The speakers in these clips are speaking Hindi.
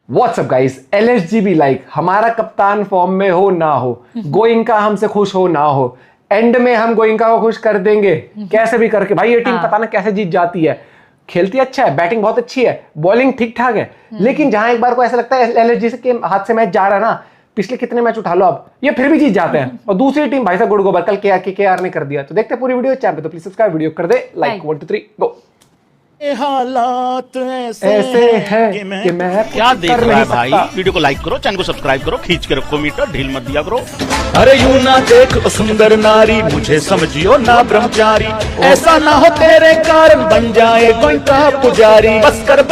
व्हाट्सअप गाइस, LSGB लाइक हमारा कप्तान फॉर्म में हो ना हो, गोइंका हमसे खुश हो ना हो, एंड में हम गोइंका को खुश कर देंगे कैसे भी करके। भाई ये टीम पता ना कैसे जीत जाती है। खेलती अच्छा है, बैटिंग बहुत अच्छी है, बॉलिंग ठीक ठाक है, लेकिन जहां एक बार को ऐसा लगता है LSG के हाथ से मैच जा रहा है ना, पिछले कितने मैच उठा लो अब, ये फिर भी जीत जाते हैं। और दूसरी टीम भाई साहब गुड़ गोबर, कल KKR ने कर दिया। तो देखते हैं पूरी वीडियो। चैनल पे तो प्लीज सब्सक्राइब, वीडियो कर दे लाइक। 1 2 3 गो। हालात ऐसे है कि मैं क्या देख रहा है भाई। सकता। वीडियो को लाइक करो, चैनल को सब्सक्राइब करो, खींच के रखो मीटर, ढील मत दिया करो। अरे यूं ना देख ओ सुंदर नारी, मुझे समझियो ना ब्रह्मचारी, ऐसा ना हो तेरे कारण बन जाए कोई का पुजारी। बस कर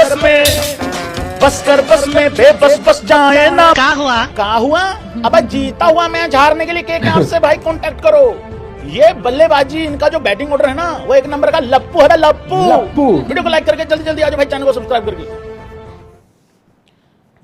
बस में बेबस बस जाए ना। का हुआ अब जीता हुआ मैच हारने के लिए KKR से भाई कांटेक्ट करो। ये बल्लेबाजी इनका जो बैटिंग ऑर्डर है ना, वो एक नंबर का लप्पू है। लप्पू वीडियो को लाइक करके जल्दी जल्दी आ जाओ भाई, चैनल को सब्सक्राइब करके।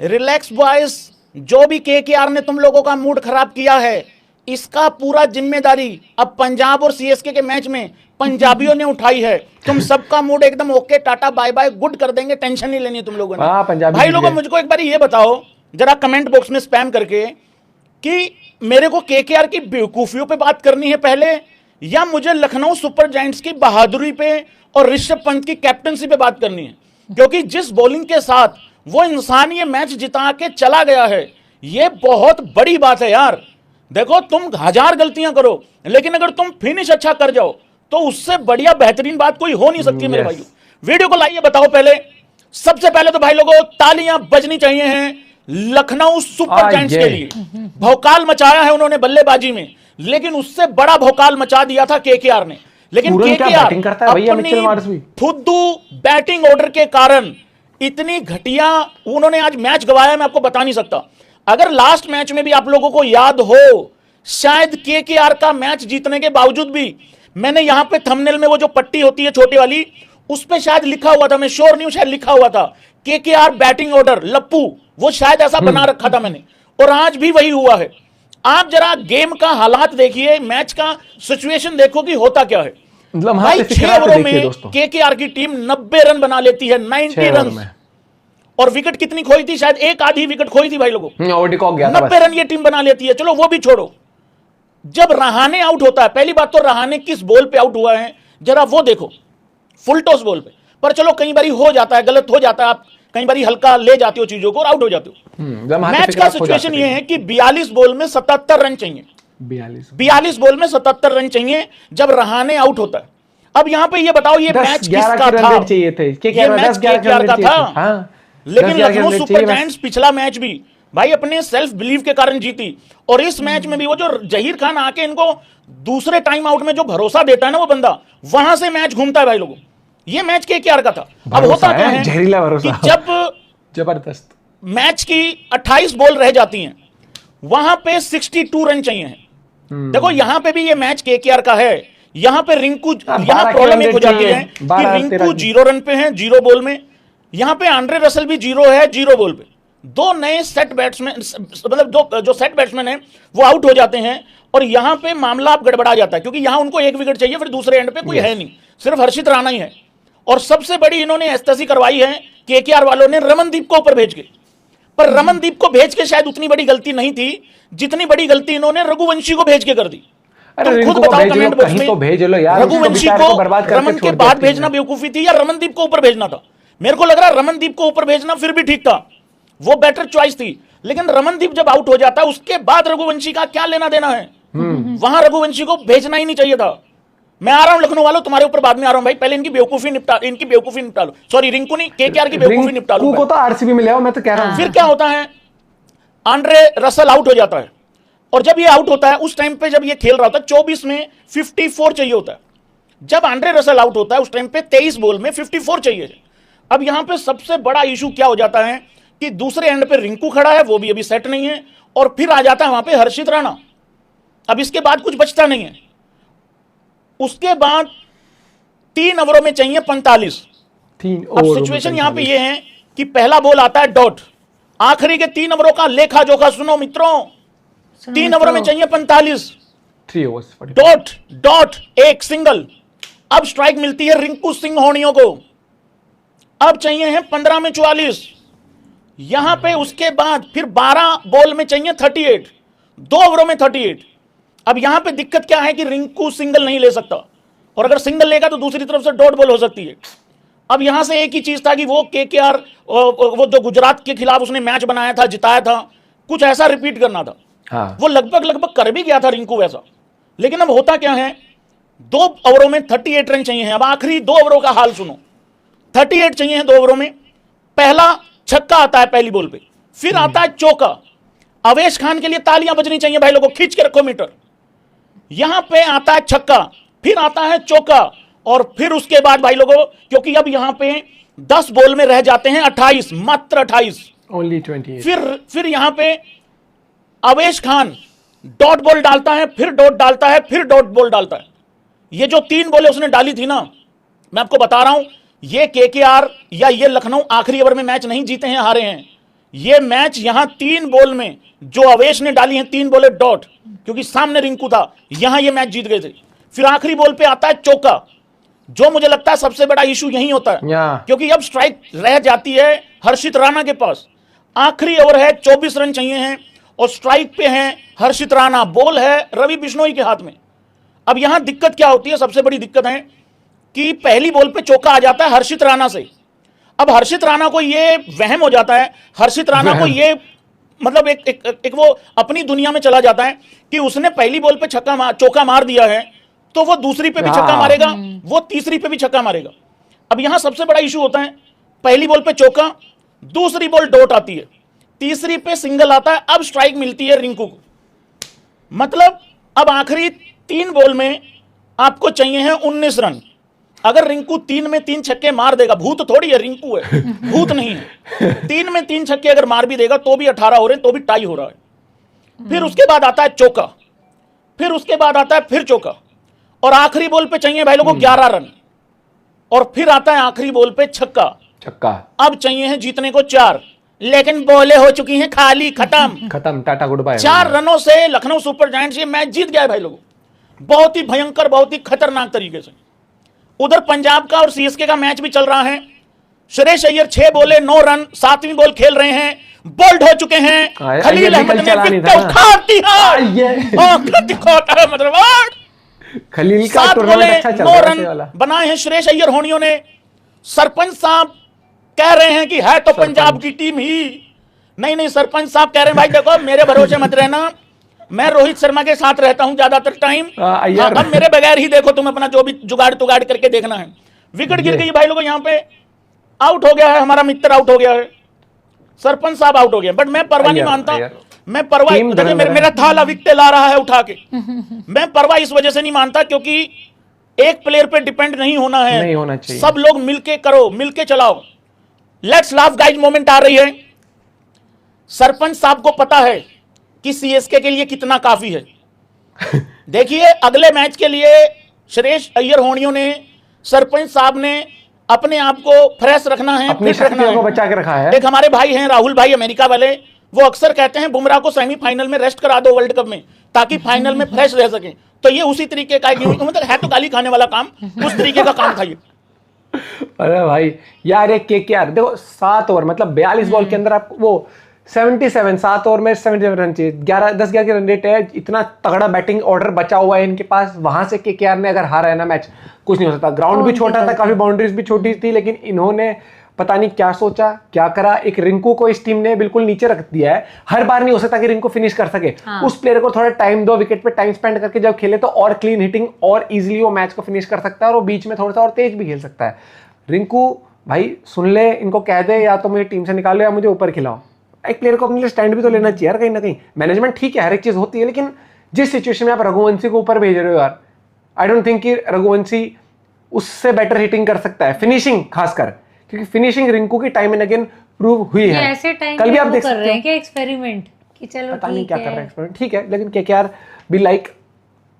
रिलैक्स बॉयज, जो भी KKR ने तुम लोगों का मूड खराब किया है, इसका पूरा जिम्मेदारी अब पंजाब और CSK के मैच में पंजाबियों ने उठाई है। तुम सबका मूड एकदम okay, tata bye bye good कर देंगे, टेंशन नहीं लेनी तुम लोगों ने। भाई लोगों मुझको एक बार ये बताओ जरा कमेंट बॉक्स में स्पैम करके कि मेरे को KKR की बेवकूफियों पे बात करनी है पहले, या मुझे लखनऊ सुपर जायंट्स की बहादुरी पे और ऋषभ पंत की कैप्टनसी पे बात करनी है। क्योंकि जिस बॉलिंग के साथ वो इंसान ये मैच जिता के चला गया है, ये बहुत बड़ी बात है यार। देखो तुम 1000 गलतियां करो, लेकिन अगर तुम फिनिश अच्छा कर जाओ तो उससे बढ़िया बेहतरीन बात कोई हो नहीं सकती मेरे भाइयों। वीडियो को लाइए, बताओ पहले, सबसे पहले तो भाई लोगों तालियां बजनी चाहिए हैं लखनऊ सुपर जायंट्स के लिए। भौकाल मचाया है उन्होंने बल्लेबाजी में, लेकिन उससे बड़ा भौकाल मचा दिया था KKR ने। लेकिन KKR अपनी फुद्दू बैटिंग ऑर्डर के कारण इतनी घटिया उन्होंने आज मैच गवाया, मैं आपको बता नहीं सकता। अगर लास्ट मैच में भी आप लोगों को याद हो, शायद KKR का मैच जीतने के बावजूद भी मैंने यहां पे थंबनेल में वो जो पट्टी होती है छोटी वाली, उस पे शायद लिखा हुआ था, मैं श्योर नहीं हूं, शायद लिखा हुआ था KKR बैटिंग ऑर्डर लप्पू, वो शायद ऐसा बना रखा था मैंने, और आज भी वही हुआ है। आप जरा गेम का हालात देखिए, मैच का सिचुएशन देखो कि होता क्या है। भाई 6 ओवरों में KKR की टीम 90 रन बना लेती है, 90 रन, और विकेट कितनी खोई थी, शायद एक आधी विकेट खोई थी भाई लोगों। 90 रन ये टीम बना लेती है। चलो वो भी छोड़ो, जब रहाने आउट होता है, पहली बात तो रहाने किस बॉल पे आउट हुआ है जरा वो देखो, फुल टॉस बॉल पे। पर चलो कई बारी हो जाता है, गलत हो जाता है, आप कई बारी हल्का ले जाते हो चीजों को और आउट हो जाते हो। मैच का सिचुएशन ये है कि 42 बॉल में 77 रन चाहिए, 42 बॉल में 77 रन चाहिए जब रहाने आउट होता है। अब यहां पे ये बताओ, ये मैच किसका था? ये मैच KKR का था, लेकिन लखनऊ सुपर जायंट्स पिछला मैच भी भाई अपने सेल्फ बिलीव के कारण जीती, और इस मैच में भी वो जो जहीर खान आके इनको दूसरे टाइम आउट में जो भरोसा देता है ना वो बंदा, वहां से मैच घूमता है भाई लोगों। ये मैच KKR का था। अब होता क्या है कि जब जबरदस्त मैच की 28 बॉल रह जाती हैं, वहां पे 62 रन चाहिए। देखो यहां पे भी ये मैच KKR का है, यहां पे रिंकू, यहां प्रॉब्लम एक हो जाती है कि रिंकू 0 रन पे है, 0 बॉल में। यहां पे आंड्रे रसल भी 0 है, 0 बॉल पे। दो नए सेट बैट्समैन, मतलब जो सेट बैट्समैन है वो आउट हो जाते हैं, और यहां पे मामला अब गड़बड़ा जाता है, क्योंकि यहां उनको एक विकेट चाहिए, फिर दूसरे एंड पे कोई है नहीं, सिर्फ हर्षित राणा ही है। और सबसे बड़ी इन्होंने एस्तसी करवाई है KKR वालों ने रमनदीप को ऊपर भेज के। पर रमनदीप को भेज के शायद उतनी बड़ी गलती नहीं थी जितनी बड़ी गलती इन्होंने रघुवंशी को भेज के कर दी। तो खुद बताओ कमेंट बॉक्स में, रघुवंशी को रमन के बाद भेजना बेवकूफी थी या रमनदीप को ऊपर भेजना था? मेरे को लग रहा है रमनदीप को ऊपर भेजना फिर भी ठीक था, वो बेटर चॉइस थी। लेकिन रमनदीप जब आउट हो जाता है उसके बाद रघुवंशी का क्या लेना देना है? वहां रघुवंशी को भेजना ही नहीं चाहिए था। मैं आ रहा हूं लखनऊ वालों, तुम्हारे ऊपर बाद में आ रहा हूं भाई, पहले इनकी बेवकूफी निपटा लो। सॉरी रिंकू नहीं, KKR की बेवकूफी निपटा लो। को तो RCB मिला हो, मैं तो कह रहा हूं। फिर क्या होता है, आंड्रे रसल आउट हो जाता है, और जब ये आउट होता है उस टाइम पे जब ये खेल रहा होता है 24 में 54 चाहिए होता है। जब आंड्रे रसल आउट होता है उस टाइम पे 23 बॉल में 54 चाहिए। अब यहां पे सबसे बड़ा इशू क्या हो जाता है कि दूसरे एंड पे रिंकू खड़ा है, वो भी अभी सेट नहीं है, और फिर आ जाता है वहां पे हर्षित राणा। अब इसके बाद कुछ बचता नहीं है। उसके बाद 3 ओवरों में चाहिए 45। अब सिचुएशन यहां पे ये है कि पहला बॉल आता है डॉट, आखिरी के 3 ओवरों का लेखा जोखा सुनो मित्रों, 3 ओवरों में चाहिए 45, डॉट डॉट एक सिंगल। अब स्ट्राइक मिलती है रिंकू सिंह होनियों को, अब चाहिए है 15 में 44। यहां पे उसके बाद फिर 12 बॉल में चाहिए 38, 2 ओवरों में 38। अब यहां पे दिक्कत क्या है कि रिंकू सिंगल नहीं ले सकता, और अगर सिंगल लेगा तो दूसरी तरफ से डॉट बॉल हो सकती है। अब यहां से एक ही चीज था कि वो केकेआर, वो जो गुजरात के खिलाफ उसने मैच बनाया था, जिताया था, कुछ ऐसा रिपीट करना था। हाँ। वो लगभग कर भी गया था रिंकू वैसा। लेकिन अब होता क्या है, 2 ओवरों में 38 रन चाहिए। अब आखिरी 2 ओवरों का हाल सुनो, 38 चाहिए 2 ओवरों में। पहला छक्का आता है पहली बॉल पे, फिर आता है चौका। अवेश खान के लिए तालियां बजनी चाहिए भाई लोगों, खींच के रखो मीटर। यहां पे आता है छक्का, फिर आता है चौका, और फिर उसके बाद भाई लोगों, क्योंकि अब यहां पे 10 बॉल में रह जाते हैं 28, मात्र 28, ओनली 28। फिर यहां पे अवेश खान डॉट बॉल डालता है, फिर डॉट डालता है, फिर डॉट बॉल डालता है। ये जो 3 बॉलें उसने डाली थी ना, मैं आपको बता रहा हूं, ये केकेआर या ये लखनऊ आखिरी ओवर में मैच नहीं जीते हैं, हारे हैं। ये मैच यहां 3 बॉल में जो अवेश ने डाली हैं, 3 बॉलें डॉट, क्योंकि सामने रिंकू था, यहां ये मैच जीत गए थे। फिर आखिरी बॉल पे आता है चौका, जो मुझे लगता है सबसे बड़ा इशू यही होता है, क्योंकि अब स्ट्राइक रह जाती है हर्षित राणा के पास। आखिरी ओवर है, 24 रन चाहिए हैं, और स्ट्राइक पे हैं हर्षित राणा, बॉल है रवि बिश्नोई के हाथ में। अब यहां दिक्कत क्या होती है, सबसे बड़ी दिक्कत है कि पहली बॉल पे चौका आ जाता है हर्षित राणा से। अब हर्षित राणा को ये वहम हो जाता है, हर्षित राणा को ये मतलब एक वो अपनी दुनिया में चला जाता है कि उसने पहली बॉल पे चौका मार दिया है, तो वो दूसरी पे भी छक्का मारेगा, वो तीसरी पे भी छक्का मारेगा। अब यहां सबसे बड़ा इशू होता है, पहली बॉल पे चौका, दूसरी बॉल डॉट आती है, तीसरी पे सिंगल आता है, अब स्ट्राइक मिलती है रिंकू को। मतलब अब आखिरी 3 बॉल में आपको चाहिए हैं 19 रन। अगर रिंकू 3 में 3 छक्के मार देगा, भूत थोड़ी है, रिंकू है, भूत नहीं है, 3 में 3 छक्के अगर मार भी देगा तो भी 18 हो रहे हैं, तो भी टाई हो रहा है। फिर उसके बाद आता है चौका, फिर उसके बाद आता है फिर चौका, और आखिरी बॉल पे चाहिए भाई लोगों 11 रन, और फिर आता है आखिरी बॉल पे छक्का। अब चाहिए हैं जीतने को 4, लेकिन बॉलें हो चुकी हैं खाली, खत्म, टाटा गुड बाय। 4 रनों से लखनऊ सुपर जायंट्स ये मैच जीत गया है भाई लोगों, बहुत ही भयंकर, बहुत ही खतरनाक तरीके से। उधर पंजाब का और सीएसके का मैच भी चल रहा है। श्रेयस अय्यर 6 बॉले 9 रन, 7वीं बॉल खेल रहे हैं, बोल्ड हो चुके हैं। खलील अहमद ने विकेट उखाड़ दिया, मतलब खलील का 7 बॉले अच्छा चल 9 रहा रन बनाए हैं श्रेयस अय्यर होनियों ने। सरपंच साहब कह रहे हैं कि है तो पंजाब की टीम ही, नहीं, सरपंच साहब कह रहे हैं भाई देखो मेरे भरोसे मत रहना, मैं रोहित शर्मा के साथ रहता हूं ज्यादातर टाइम, अब मेरे बगैर ही देखो, तुम अपना जो भी जुगाड़ तुगाड़ करके देखना है। विकेट गिर गई भाई लोगों, यहां पे आउट हो गया है हमारा मित्र, आउट हो गया है, सरपंच साहब आउट हो गया। बट मैं परवाह नहीं मानता, मैं परवाह, मेरा थाला विकेट ला रहा है उठा के, मैं परवाह इस वजह से नहीं मानता क्योंकि एक प्लेयर पे डिपेंड नहीं होना है, नहीं होना चाहिए, सब लोग मिलके करो, मिलके चलाओ। लेट्स लाफ गाइज मोमेंट आ रही है। सरपंच साहब को पता है कि सीएसके के लिए कितना काफी है। देखिए अगले मैच के लिए श्रेयस अय्यर होनियों ने, सरपंच साहब ने अपने आप को फ्रेश रखना है, फिट रखना है, बचा के रखा है। एक हमारे भाई हैं राहुल भाई अमेरिका वाले, वो अक्सर कहते हैं बुमराह को सेमीफाइनल में रेस्ट करा दो वर्ल्ड कप में, ताकि फाइनल में फ्रेश रह सके। तो ये उसी तरीके का, मतलब है तो गाली खाने वाला काम, उस तरीके का काम था ये। अरे भाई यार, एक केकेआर देखो 7 ओवर मतलब 42 बॉल के अंदर आपको वो 77, 7 ओवर में 77 रन चाहिए, 10-11 की रन रेट है, इतना तगड़ा बैटिंग ऑर्डर बचा हुआ है इनके पास। वहां से केकेआर ने अगर हारा है ना मैच, कुछ नहीं हो सकता। ग्राउंड भी छोटा था, काफी बाउंड्रीज भी छोटी थी, लेकिन इन्होंने पता नहीं क्या सोचा, क्या करा, एक रिंकू को इस टीम ने बिल्कुल नीचे रख दिया है। हर बार नहीं हो सकता कि रिंकू फिनिश कर सके, उस प्लेयर को थोड़ा टाइम दो, विकेट पे टाइम स्पेंड करके जब खेले तो और क्लीन हिटिंग और इजीली वो मैच को फिनिश कर सकता है, और वो बीच में थोड़ा सा और तेज भी खेल सकता है। रिंकू भाई सुन ले, इनको कह दे या तो मुझे टीम से निकालो या मुझे ऊपर खिलाओ। एक प्लेयर को अपने लिए स्टैंड भी तो लेना चाहिए यार, कहीं ना कहीं। मैनेजमेंट ठीक है, हर एक चीज होती है, लेकिन जिस सिचुएशन में आप रघुवंशी को ऊपर भेज रहे हो यार, आई डोंट थिंक कि रघुवंशी उससे बेटर हिटिंग कर सकता है, फिनिशिंग खासकर, क्योंकि फिनिशिंग रिंकू की टाइम एंड अगेन प्रूव हुई है। कल भी आप देख सकते हैं कि एक्सपेरिमेंट कि चलो पता नहीं क्या कर रहे हैं एक्सपेरिमेंट, ठीक है, लेकिन केकेआर भी लाइक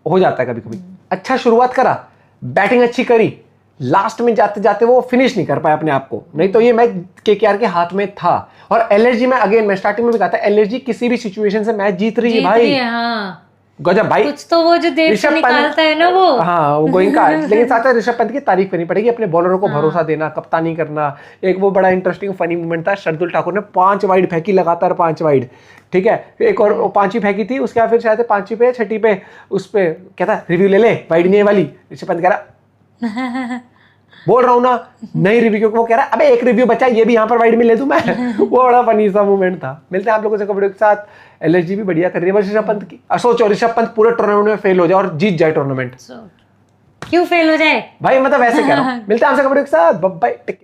हो जाता है कभी कभी। अच्छा शुरुआत करा, बैटिंग अच्छी करी, लास्ट में जाते जाते वो फिनिश नहीं कर पाया अपने आप को, नहीं तो ये मैच केकेआर के हाथ में था। और एलएसजी में अगेन मैं स्टार्टिंग में भी कहा था, एलएसजी किसी भी सिचुएशन से मैच जीत रही है भाई। गजब भाई। कुछ तो वो जो देर से ऋषभ पंत- निकालता है ना वो। हाँ वो गोइंका लेकिन साथ साथ ऋषभ पंत की तारीफ करनी पड़ेगी, अपने बॉलरों को भरोसा देना, कप्तानी करना। एक वो बड़ा इंटरेस्टिंग फनी मोमेंट था, शार्दुल ठाकुर ने 5 वाइड फेंकी लगातार, 5 वाइड, ठीक है, एक और 5 फेंकी थी, उसके बाद फिर शायद 5वीं पे 6ठी पे उस पे कहता रिव्यू ले ले, वाइड नहीं है वाली। ऋषभ पंत कह रहा बोल रहा हूँ ना नहीं रिव्यू, क्योंकि वो कह रहा है अबे एक रिव्यू बचा, ये भी यहाँ पर वाइड में ले दूं मैं। वो बड़ा फनी सा मूवमेंट था। मिलते हैं आप लोगों से कबड्डी के साथ। एलएसजी भी बढ़िया कर रही है, बस ऋषभ पंत की सोचो, ऋषभ पंत पूरे टूर्नामेंट में फेल हो जाए और जीत जाए टूर्नामेंट, क्यों फेल हो जाए भाई मतलब वैसे कह रहा हूँ। मिलते हैं आपसे कबड्डी के साथ, बाय बाय।